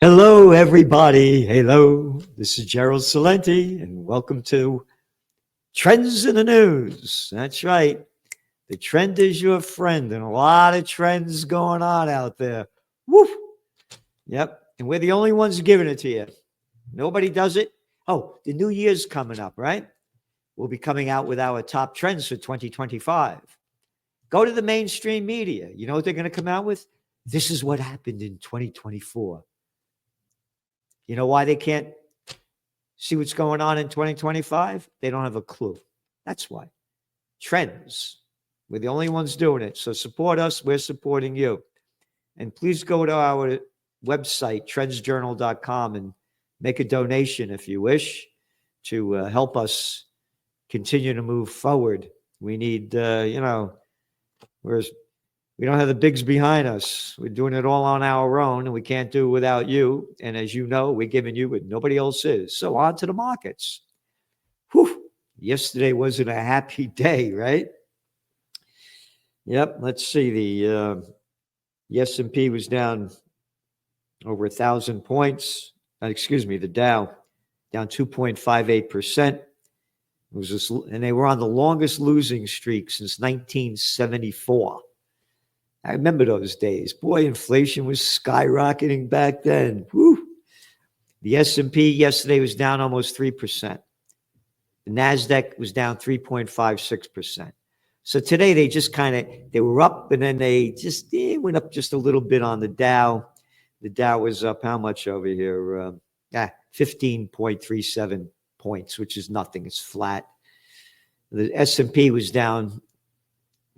Hello, everybody. Hello. This is Gerald Salenti, and welcome to Trends in the News. That's right. The trend is your friend, and a lot of trends going on out there. Woo! Yep. And we're the only ones giving it to you. Nobody does it. Oh, the new year's coming up, right? We'll be coming out with our top trends for 2025. Go to the mainstream media. You know what they're going to come out with? This is what happened in 2024. You know why they can't see what's going on in 2025? They don't have a clue. That's why. Trends. We're the only ones doing it. So support us. We're supporting you. And please go to our website, trendsjournal.com, and make a donation if you wish to help us continue to move forward. We need, we don't have the bigs behind us. We're doing it all on our own, and we can't do it without you. And as you know, we're giving you what nobody else is. So on to the markets. Whew. Yesterday wasn't a happy day, right? Yep. Let's see. The S&P was down over 1,000 points. The Dow down 2.58%. And they were on the longest losing streak since 1974. I remember those days. Boy, inflation was skyrocketing back then. Whew. The S&P yesterday was down almost 3%. The NASDAQ was down 3.56%. So today they were up, and then they just went up just a little bit on the Dow. The Dow was up how much over here? 15.37 points, which is nothing. It's flat. The S&P was down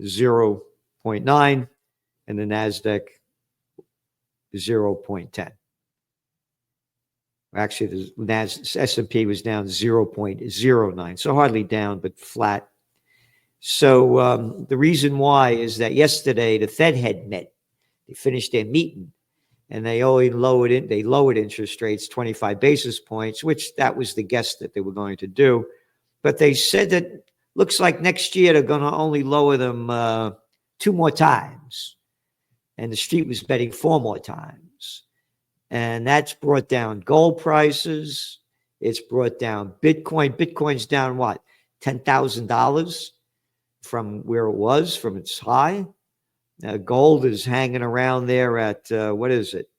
0.9. And the NASDAQ 0.10. Actually, the S&P was down 0.09, so hardly down, but flat. So the reason why is that yesterday the Fed had met. They finished their meeting, and they only lowered interest rates 25 basis points, which that was the guess that they were going to do. But they said that looks like next year they're going to only lower them 2 more times. And the street was betting 4 more times. And that's brought down gold prices. It's brought down Bitcoin. Bitcoin's down what? $10,000 from where it was, from its high. Gold is hanging around there at, what is it?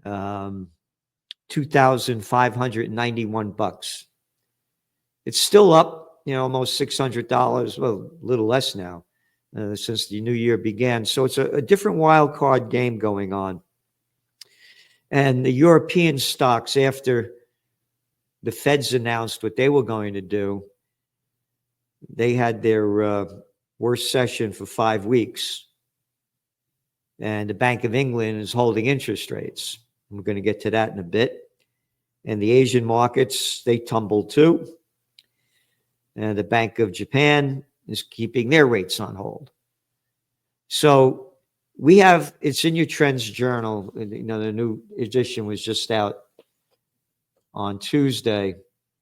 $2,591. It's still up, almost $600. Well, a little less now. Since the new year began. So it's a different wild card game going on. And the European stocks, after the Feds announced what they were going to do, they had their worst session for 5 weeks. And the Bank of England is holding interest rates. We're going to get to that in a bit. And the Asian markets, they tumbled too. And the Bank of Japan is keeping their rates on hold. So it's in your Trends Journal. The new edition was just out on Tuesday,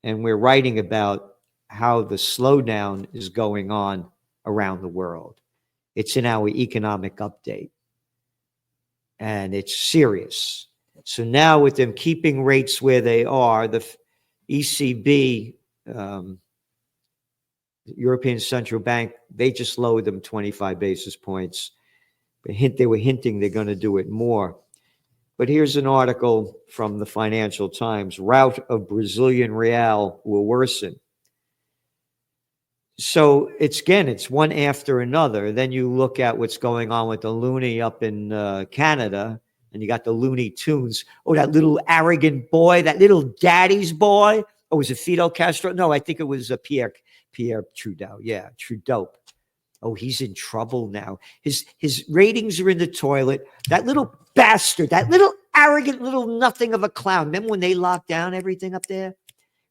and we're writing about how the slowdown is going on around the world. It's in our economic update, and it's serious. So now with them keeping rates where they are, the ECB, the European Central Bank, they just lowered them 25 basis points. They were hinting they're going to do it more. But here's an article from the Financial Times. Rout of Brazilian real will worsen. So it's one after another. Then you look at what's going on with the loonie up in Canada, and you got the Looney Tunes. Oh, that little arrogant boy, that little daddy's boy. Oh, was it Fidel Castro? No, I think it was Pierre Trudeau. Yeah, Trudeau. Oh, he's in trouble now. His ratings are in the toilet. That little bastard, that little arrogant little nothing of a clown. Remember when they locked down everything up there?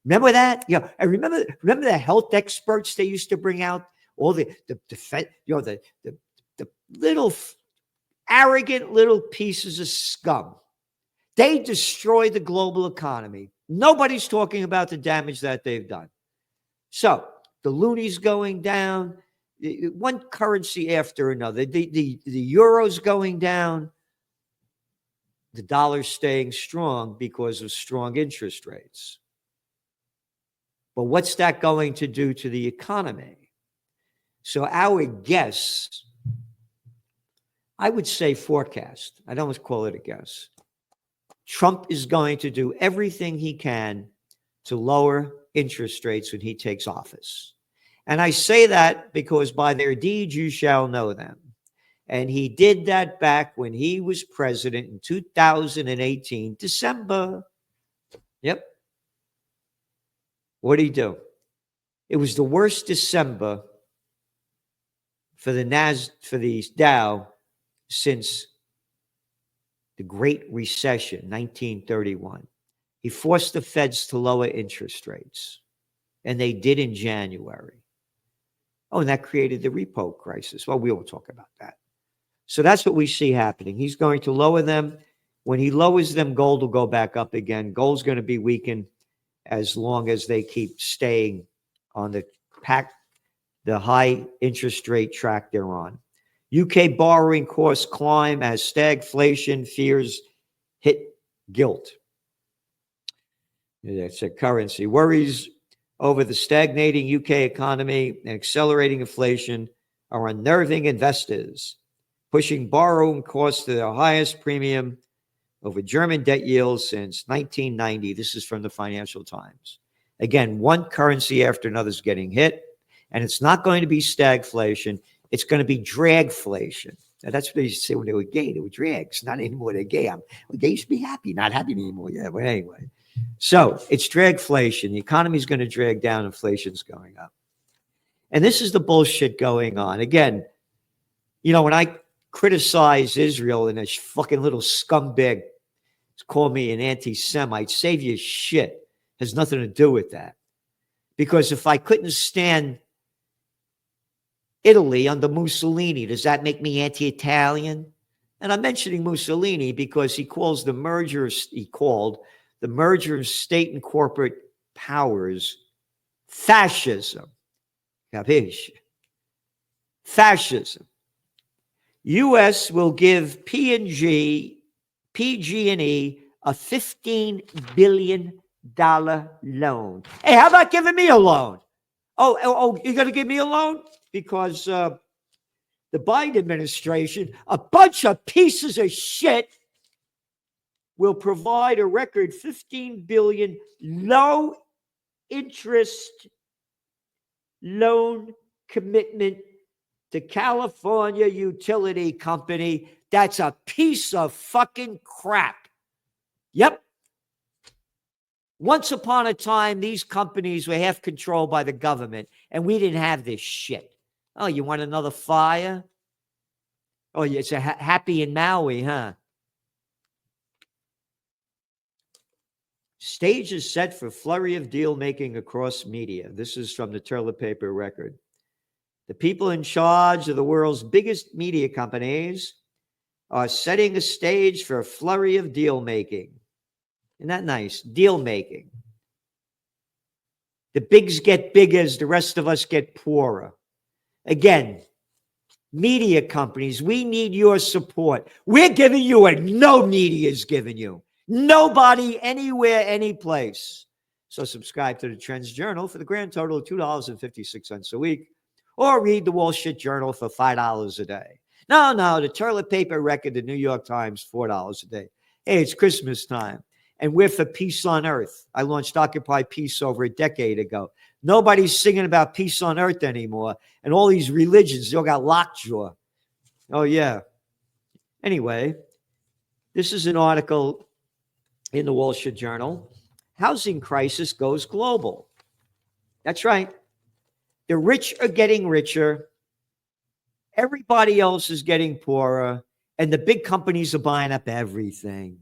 Remember that? Yeah, I remember the health experts they used to bring out, all the little arrogant little pieces of scum. They destroy the global economy. Nobody's talking about the damage that they've done. So the loonies going down, one currency after another. The euro's going down. the dollar's staying strong because of strong interest rates. But what's that going to do to the economy? So our guess, I would say forecast, I don't call it a guess. Trump is going to do everything he can to lower interest rates when he takes office. And I say that because by their deeds you shall know them. And he did that back when he was president in 2018, December. Yep. What did he do? It was the worst December for the Dow since the Great Recession, 1931. He forced the Feds to lower interest rates, and they did in January. Oh, and that created the repo crisis. Well, we won't talk about that. So that's what we see happening. He's going to lower them. When he lowers them, gold will go back up again. Gold's going to be weakened as long as they keep staying on the high interest rate track they're on. UK borrowing costs climb as stagflation fears hit gilt. That's a currency. Worries over the stagnating UK economy and accelerating inflation are unnerving investors, pushing borrowing costs to their highest premium over German debt yields since 1990. This is from the Financial Times. Again, one currency after another is getting hit, and it's not going to be stagflation. It's going to be dragflation. Now, that's what they used to say when they were gay. They were drags, not anymore. They're gay. They used to be happy, not happy anymore. Yeah, but anyway. So it's dragflation. The economy is going to drag down. Inflation's going up. And this is the bullshit going on. Again, when I criticize Israel and this fucking little scumbag call me an anti-Semite, save your shit. Has nothing to do with that. Because if I couldn't stand Italy under Mussolini, does that make me anti-Italian? And I'm mentioning Mussolini because he called the merger of state and corporate powers fascism. Capisce? Fascism. U.S. will give PG&E a $15 billion loan. Hey, how about giving me a loan? Oh, you're going to give me a loan? Because the Biden administration, a bunch of pieces of shit, will provide a record $15 billion low-interest loan commitment to California utility company. That's a piece of fucking crap. Yep. Once upon a time, these companies were half controlled by the government, and we didn't have this shit. Oh, you want another fire? Oh, it's a happy in Maui, huh? Stage is set for flurry of deal-making across media. This is from the toilet paper record. The people in charge of the world's biggest media companies are setting a stage for a flurry of deal-making. Isn't that nice? Deal-making. The bigs get bigger as the rest of us get poorer. Again, media companies, we need your support. We're giving you what no media is giving you. Nobody, anywhere, any place. So subscribe to the Trends Journal for the grand total of $2.56 a week, or read the Wall Street Journal for $5 a day. No, the toilet paper record, the New York Times, $4 a day. Hey, it's Christmas time, and we're for peace on earth. I launched Occupy Peace over a decade ago. Nobody's singing about peace on earth anymore, and all these religions, they all got lockjaw. Oh, yeah. Anyway, this is an article in the Wall Street Journal. Housing crisis goes global. That's right. The rich are getting richer. Everybody else is getting poorer. And the big companies are buying up everything.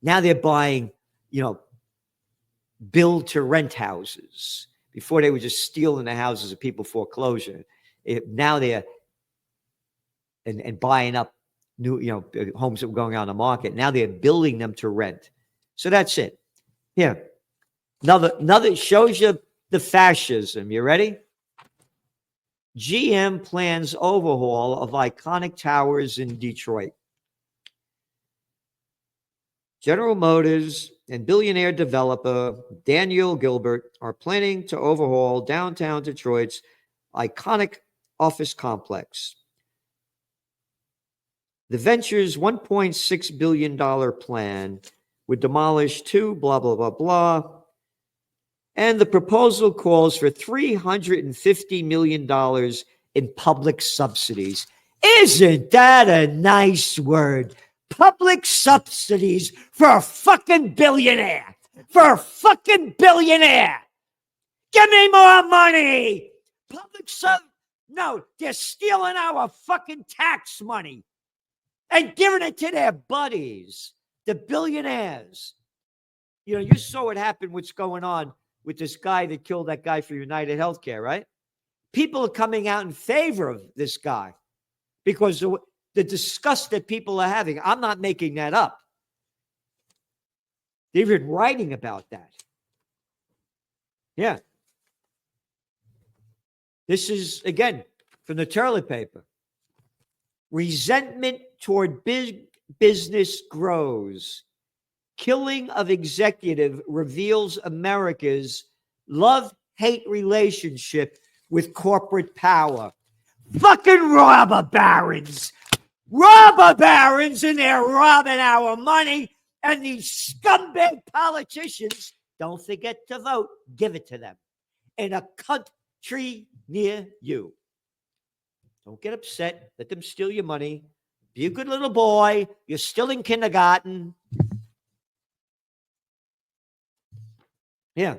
Now they're buying, build to rent houses. Before they were just stealing the houses of people foreclosure. Now they're and buying up new, homes that were going on the market. Now they're building them to rent. So that's it. Here. Another shows you the fascism. You ready? GM plans overhaul of iconic towers in Detroit. General Motors and billionaire developer Daniel Gilbert are planning to overhaul downtown Detroit's iconic office complex. The venture's $1.6 billion plan would demolish two, blah, blah, blah, blah. And the proposal calls for $350 million in public subsidies. Isn't that a nice word? Public subsidies for a fucking billionaire. For a fucking billionaire. Give me more money. Public sub. No, they're stealing our fucking tax money and giving it to their buddies, the billionaires. You know, you saw what happened, what's going on with this guy that killed that guy for United Healthcare, right? People are coming out in favor of this guy because of the disgust that people are having. I'm not making that up. They've been writing about that. Yeah. This is, again, from the toilet paper. Resentment toward big business grows. Killing of executive reveals America's love-hate relationship with corporate power. Fucking robber barons. Robber barons, and they're robbing our money. And these scumbag politicians, don't forget to vote. Give it to them. In a country near you. Don't get upset. Let them steal your money. Be a good little boy. You're still in kindergarten. Yeah.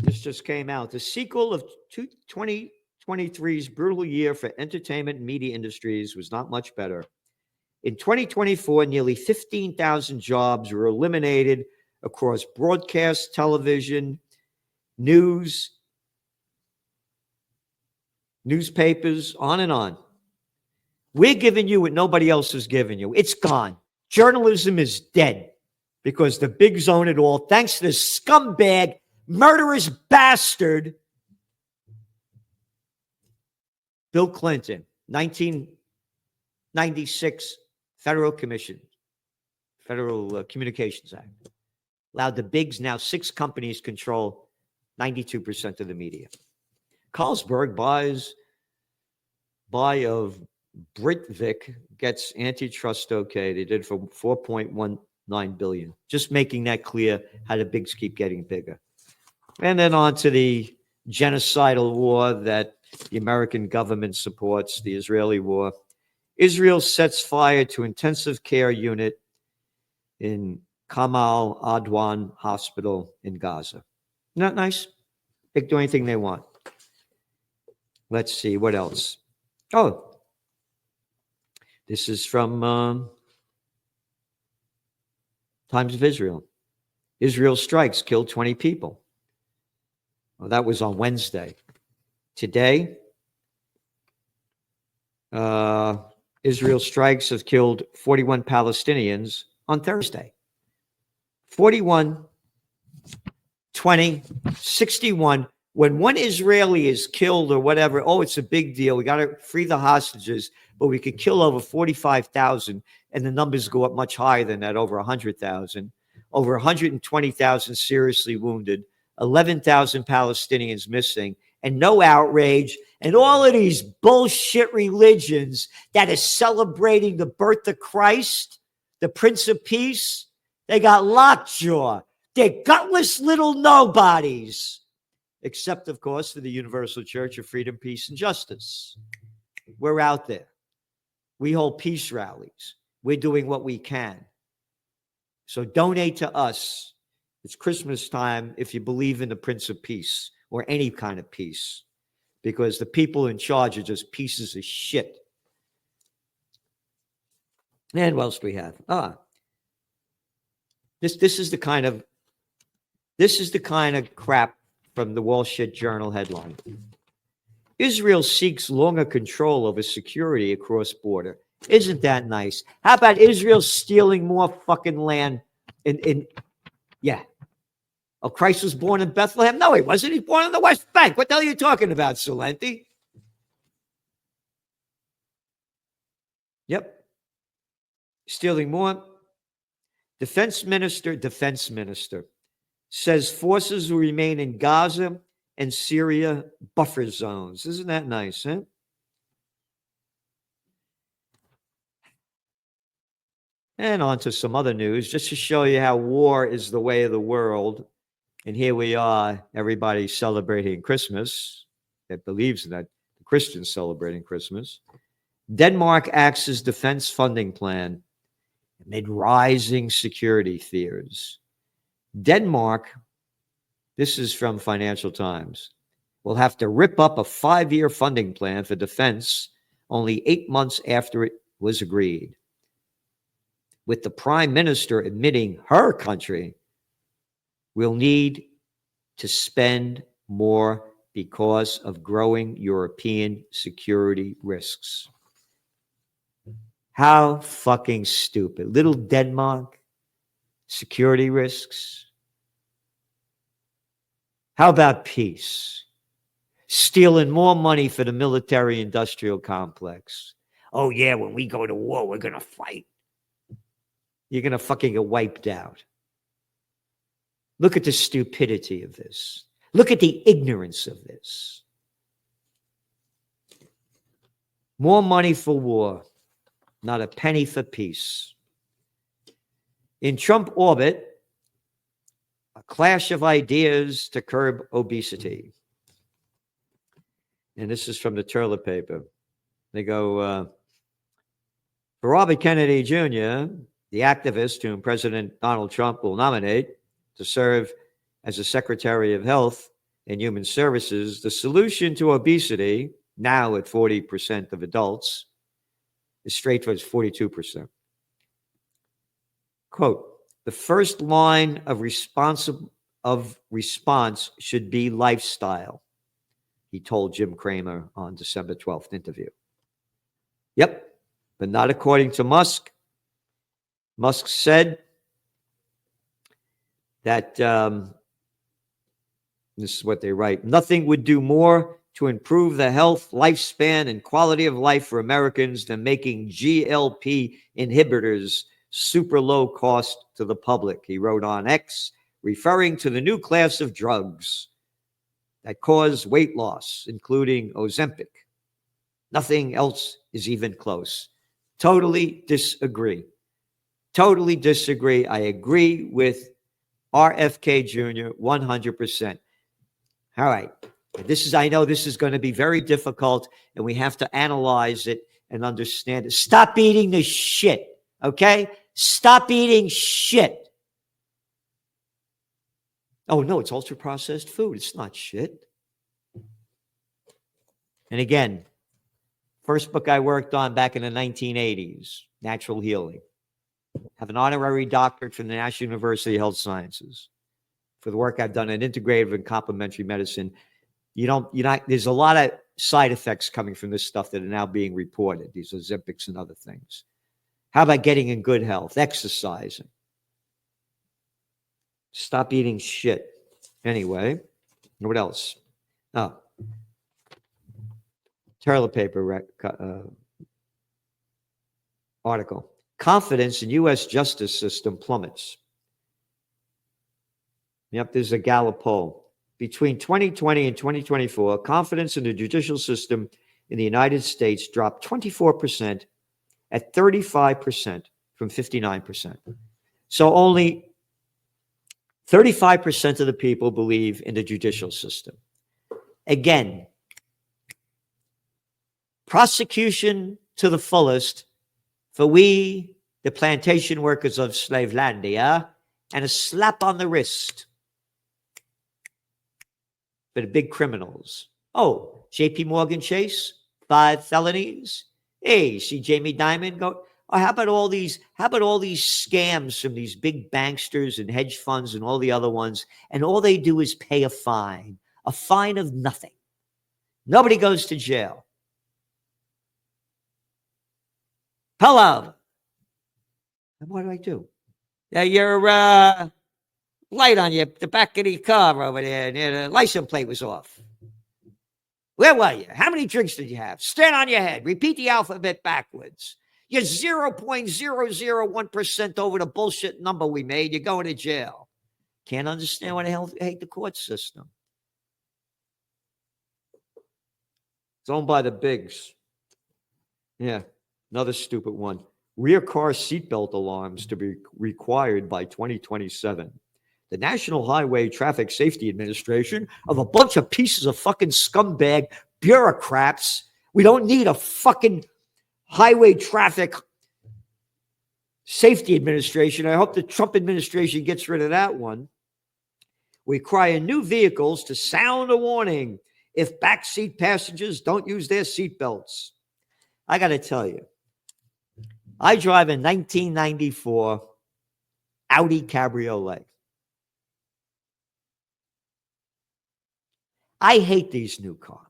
This just came out. The sequel of 2023's brutal year for entertainment and media industries was not much better. In 2024, nearly 15,000 jobs were eliminated across broadcast, television, news, newspapers, on and on. We're giving you what nobody else is giving you. It's gone. Journalism is dead because the bigs own it all. Thanks to this scumbag, murderous bastard, Bill Clinton, 1996 Federal Communications Act. Allowed the bigs, now 6 companies, control 92% of the media. Carlsberg buy of Britvic gets antitrust okay. They did for $4.19 billion. Just making that clear how the bigs keep getting bigger. And then on to the genocidal war that the American government supports, the Israeli war. Israel sets fire to intensive care unit in Kamal Adwan Hospital in Gaza. Not nice. They can do anything they want. Let's see, what else? Oh, this is from Times of Israel. Israel strikes, killed 20 people. Well, that was on Wednesday. Today, Israel strikes have killed 41 Palestinians on Thursday. 41, 20, 61. When one Israeli is killed or whatever, oh, it's a big deal. We got to free the hostages, but we could kill over 45,000, and the numbers go up much higher than that, over 100,000. Over 120,000 seriously wounded, 11,000 Palestinians missing, and no outrage. And all of these bullshit religions that are celebrating the birth of Christ, the Prince of Peace, they got lockjaw. They're gutless little nobodies. Except, of course, for the Universal Church of Freedom, Peace, and Justice. We're out there. We hold peace rallies. We're doing what we can. So donate to us. It's Christmas time if you believe in the Prince of Peace or any kind of peace, because the people in charge are just pieces of shit. And what else do we have? This is the kind of crap from the Wall Street Journal headline. Israel seeks longer control over security across border. Isn't that nice? How about Israel stealing more fucking land yeah. Oh, Christ was born in Bethlehem? No, he wasn't. He's born in the West Bank. What the hell are you talking about, Salenti? Yep. Stealing more. Defense minister says forces will remain in Gaza and Syria buffer zones. Isn't that nice, huh? And on to some other news, just to show you how war is the way of the world. And here we are, everybody celebrating Christmas that believes in that. The Christians celebrating Christmas. Denmark axes defense funding plan amid rising security fears. Denmark, this is from Financial Times, will have to rip up a 5-year funding plan for defense only 8 months after it was agreed, with the prime minister admitting her country will need to spend more because of growing European security risks. How fucking stupid. Little Denmark, security risks. How about peace? Stealing more money for the military-industrial complex. Oh yeah, when we go to war, we're going to fight. You're going to fucking get wiped out. Look at the stupidity of this. Look at the ignorance of this. More money for war, not a penny for peace. In Trump orbit, a clash of ideas to curb obesity. And this is from the Turlet paper. They go, for Robert Kennedy Jr., the activist whom President Donald Trump will nominate to serve as a Secretary of Health and Human Services, the solution to obesity, now at 40% of adults, is straight towards 42%. Quote, the first line of response should be lifestyle, he told Jim Cramer on December 12th interview. Yep, but not according to Musk. Musk said that, this is what they write, nothing would do more to improve the health, lifespan, and quality of life for Americans than making GLP inhibitors super low cost to the public, he wrote on X, referring to the new class of drugs that cause weight loss, including Ozempic. Nothing else is even close. Totally disagree. Totally disagree. I agree with RFK Jr. 100%. All right. I know this is going to be very difficult, and we have to analyze it and understand it. Stop eating the shit, okay? Stop eating shit. Oh, no, it's ultra-processed food. It's not shit. And again, first book I worked on back in the 1980s, Natural Healing. Have an honorary doctorate from the National University of Health Sciences for the work I've done in integrative and complementary medicine. There's a lot of side effects coming from this stuff that are now being reported, these Ozempics and other things. How about getting in good health, exercising? Stop eating shit. Anyway, what else? Oh, toilet paper article. Confidence in U.S. justice system plummets. Yep, there's a Gallup poll. Between 2020 and 2024, confidence in the judicial system in the United States dropped 24% at 35% from 59%. So only 35% of the people believe in the judicial system. Again, prosecution to the fullest for we, the plantation workers of Slavelandia, and a slap on the wrist for the big criminals. Oh, J.P. Morgan Chase, 5 felonies. Hey, see Jamie Dimon go. Oh, how about all these scams from these big banksters and hedge funds and all the other ones, and all they do is pay a fine of nothing. Nobody goes to jail. Hello. And what do I do? Yeah, your light on the back of the car over there, the license plate was off. Where were you? How many drinks did you have? Stand on your head. Repeat the alphabet backwards. You're 0.001% over the bullshit number we made. You're going to jail. Can't understand why the hell they hate the court system. It's owned by the bigs. Yeah, another stupid one. Rear car seatbelt alarms to be required by 2027. The National Highway Traffic Safety Administration of a bunch of pieces of fucking scumbag bureaucrats. We don't need a fucking highway traffic safety administration. I hope the Trump administration gets rid of that one. We require new vehicles to sound a warning if backseat passengers don't use their seatbelts. I got to tell you, I drive a 1994 Audi Cabriolet. I hate these new cars.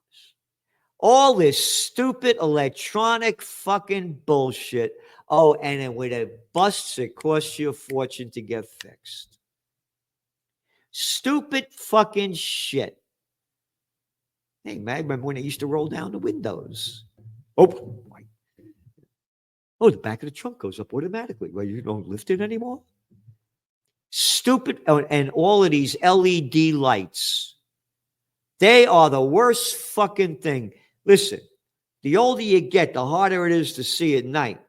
All this stupid electronic fucking bullshit. Oh, and then when it busts, it costs you a fortune to get fixed. Stupid fucking shit. Hey, man, I remember when it used to roll down the windows. Oh, the back of the trunk goes up automatically. Well, you don't lift it anymore? Stupid. And all of these LED lights. They are the worst fucking thing. Listen, the older you get, the harder it is to see at night.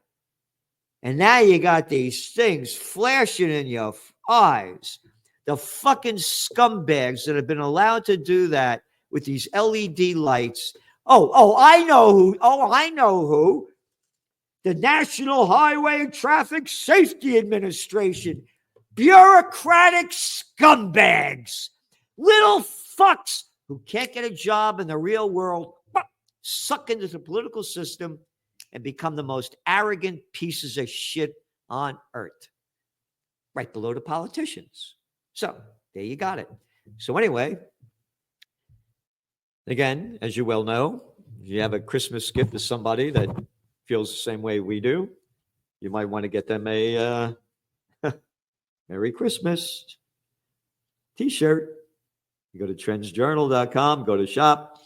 And now you got these things flashing in your eyes. The fucking scumbags that have been allowed to do that with these LED lights. I know who. The National Highway Traffic Safety Administration. Bureaucratic scumbags. Little fucks who can't get a job in the real world, suck into the political system and become the most arrogant pieces of shit on earth. Right below the politicians. So, there you got it. So anyway, again, as you well know, if you have a Christmas gift to somebody that feels the same way we do, you might want to get them a Merry Christmas t-shirt. You go to trendsjournal.com, go to shop,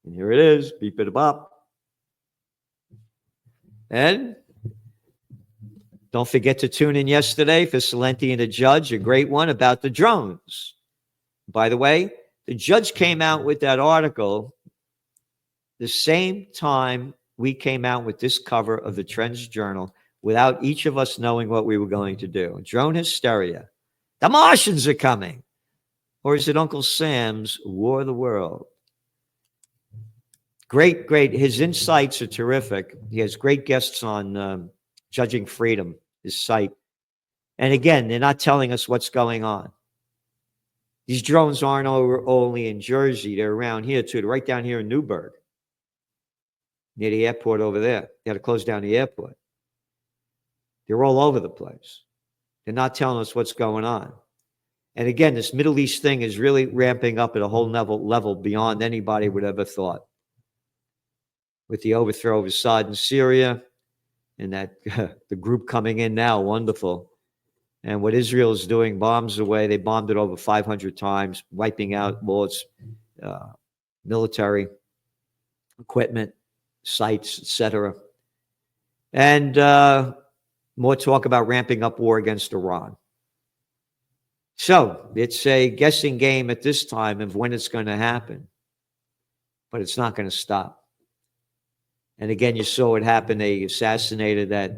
and here it is, beep it bop. And don't forget to tune in yesterday for Salenti and the Judge, a great one about the drones. By the way, the judge came out with that article the same time we came out with this cover of the Trends Journal without each of us knowing what we were going to do. Drone hysteria. The Martians are coming. Or is it Uncle Sam's War of the World? Great. His insights are terrific. He has great guests on Judging Freedom, his site. And again, they're not telling us what's going on. These drones aren't only in Jersey. They're around here, too. They're right down here in Newburgh, near the airport over there. They had to close down the airport. They're all over the place. They're not telling us what's going on. And again, this Middle East thing is really ramping up at a whole level beyond anybody would ever thought. With the overthrow of Assad in Syria and that the group coming in now, wonderful. And what Israel is doing, bombs away. They bombed it over 500 times, wiping out all its military equipment, sites, etc. And more talk about ramping up war against Iran. So it's a guessing game at this time of when it's going to happen. But it's not going to stop. And again, you saw what happened. They assassinated that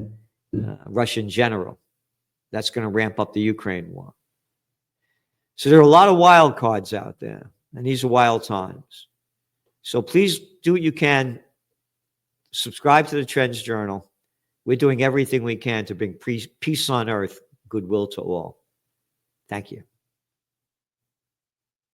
Russian general. That's going to ramp up the Ukraine war. So there are a lot of wild cards out there. And these are wild times. So please do what you can. Subscribe to the Trends Journal. We're doing everything we can to bring peace on earth, goodwill to all. Thank you.